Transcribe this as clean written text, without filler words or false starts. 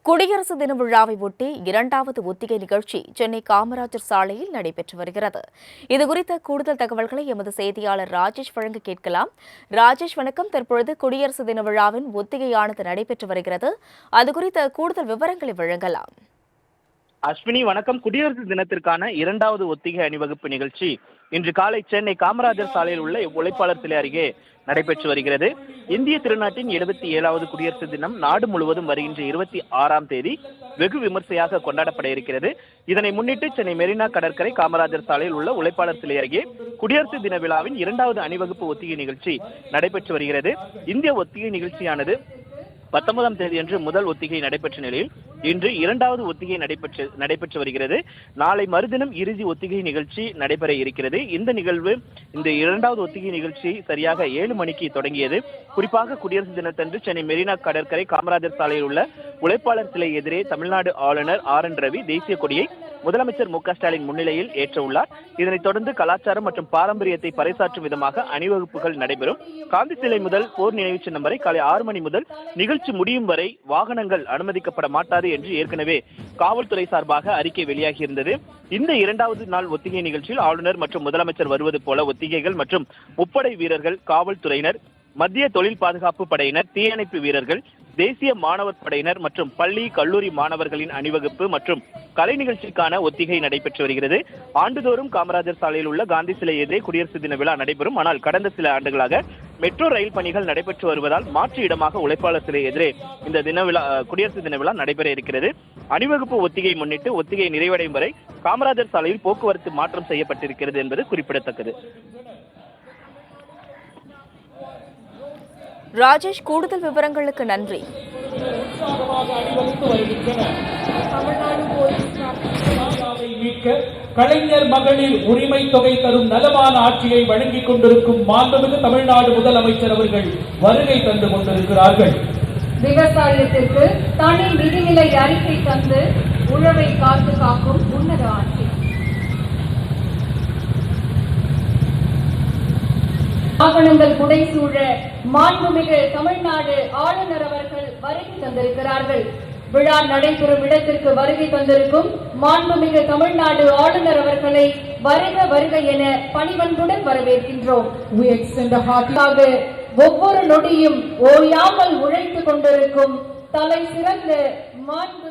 குடியரசு தின விழாவை ஒட்டி இரண்டாவது ஒத்திகை நிகழ்ச்சி சென்னை காமராஜர் சாலையில் நடைபெற்று வருகிறது. இதுகுறித்த கூடுதல் தகவல்களை எமது செய்தியாளர் ராஜேஷ் வழங்க கேட்கலாம். ராஜேஷ், வணக்கம். தற்பொழுது குடியரசு தின விழாவின் ஒத்திகையானது நடைபெற்று வருகிறது. அது குறித்த கூடுதல் விவரங்களை வழங்கலாம். அஸ்வினி, வணக்கம். குடியரசு தினத்திற்கான இரண்டாவது ஒத்திகை அணிவகுப்பு நிகழ்ச்சி இன்று காலை சென்னை காமராஜர் சாலையில் உள்ள உழைப்பாளர் சிலை அருகே நடைபெற்று வருகிறது. இந்திய திருநாட்டின் 77வது குடியரசு தினம் நாடு முழுவதும் வருகின்ற 26ஆம் தேதி வெகு விமர்சையாக கொண்டாடப்பட இருக்கிறது. இதனை முன்னிட்டு சென்னை மெரினா கடற்கரை காமராஜர் சாலையில் உள்ள உழைப்பாளர் சிலை அருகே குடியரசு தின விழாவின் இரண்டாவது அணிவகுப்பு ஒத்திகை நிகழ்ச்சி நடைபெற்று வருகிறது. இந்த ஒத்திகை நிகழ்ச்சியானது 19ஆம் தேதி அன்று முதல் ஒத்திகை நடைபெற்ற நிலையில் இன்று இரண்டாவது ஒத்திகை நடைபெற்று வருகிறது. நாளை மறுதினம் இறுதி ஒத்திகை நிகழ்ச்சி நடைபெற இருக்கிறது. இந்த இரண்டாவது ஒத்திகை நிகழ்ச்சி சரியாக 7 மணிக்கு தொடங்கியது. குறிப்பாக குடியரசு தினத்தன்று சென்னை மெரினா கடற்கரை காமராஜர் சாலையில் உள்ள உழைப்பாளர் சிலை எதிரே தமிழ்நாடு ஆளுநர் RN ரவி தேசிய கொடியை முதலமைச்சர் மு க ஸ்டாலின் முன்னிலையில் ஏற்ற உள்ளார். இதனைத் தொடர்ந்து கலாச்சாரம் மற்றும் பாரம்பரியத்தை பறைசாற்றும் விதமாக அணிவகுப்புகள் நடைபெறும். காந்தி சிலை முதல் போர் நினைவு சின்னம் வரை காலை 6 மணி முதல் நிகழ்ச்சி முடியும் வரை வாகனங்கள் அனுமதிக்கப்பட மாட்டாது என்று ஏற்கனவே காவல்துறை சார்பாக அறிக்கை வெளியாகியிருந்தது. இந்த இரண்டாவது நாள் ஒத்திகை நிகழ்ச்சியில் ஆளுநர் மற்றும் முதலமைச்சர் வருவது போல ஒத்திகைகள் மற்றும் முப்படை வீரர்கள், காவல்துறையினர், மத்திய தொழில் பாதுகாப்பு படையினர், தீயணைப்பு வீரர்கள், தேசிய மாணவர் படையினர் மற்றும் பள்ளி கல்லூரி மாணவர்களின் அணிவகுப்பு மற்றும் கலை நிகழ்ச்சிக்கான ஒத்திகை நடைபெற்று வருகிறது. ஆண்டுதோறும் காமராஜர் சாலையில் உள்ள காந்தி சிலை எதிரே குடியரசு தின விழா நடைபெறும். ஆனால் கடந்த சில ஆண்டுகளாக மெட்ரோ ரயில் பணிகள் நடைபெற்று வருவதால் மாற்று இடமாக உழைப்பாளர் சிலை எதிரே இந்த குடியரசு தின விழா நடைபெற இருக்கிறது. அணிவகுப்பு ஒத்திகை முன்னிட்டு ஒத்திகை நிறைவடையும் வரை காமராஜர் சாலையில் போக்குவரத்து மாற்றம் செய்யப்பட்டிருக்கிறது என்பது குறிப்பிடத்தக்கது. ராஜேஷ், கூடுதல் விவரங்களுக்கு நன்றி. கலைஞர் மகளிர் உரிமை தொகை தரும் நலமான ஆட்சியை வழங்கிக் கொண்டிருக்கும் மாண்புமிகு தமிழ்நாடு முதலமைச்சர் அவர்கள் வருகை தந்து கொண்டிருக்கிறார்கள். விவசாயத்திற்கு தனி நிதிநிலை அறிக்கை தந்து உழவை காத்து காக்கும் உன்னத ஆட்சி. வாகனங்கள் புடைசூழ மாண்புமிகு தமிழ்நாடு ஆளுநர் அவர்கள் வருகை தந்திருக்கிறார்கள். விழா நடைபெறும் இடத்திற்கு வருகை தந்திருக்கும் மாண்புமிகு தமிழ்நாடு ஆளுநர் அவர்களை வருக வருக என பணிவன்புடன் வரவேற்கின்றோம். ஒவ்வொரு நொடியும் ஓயாமல் உழைத்துக் கொண்டிருக்கும் தலை சிறந்த மாண்பு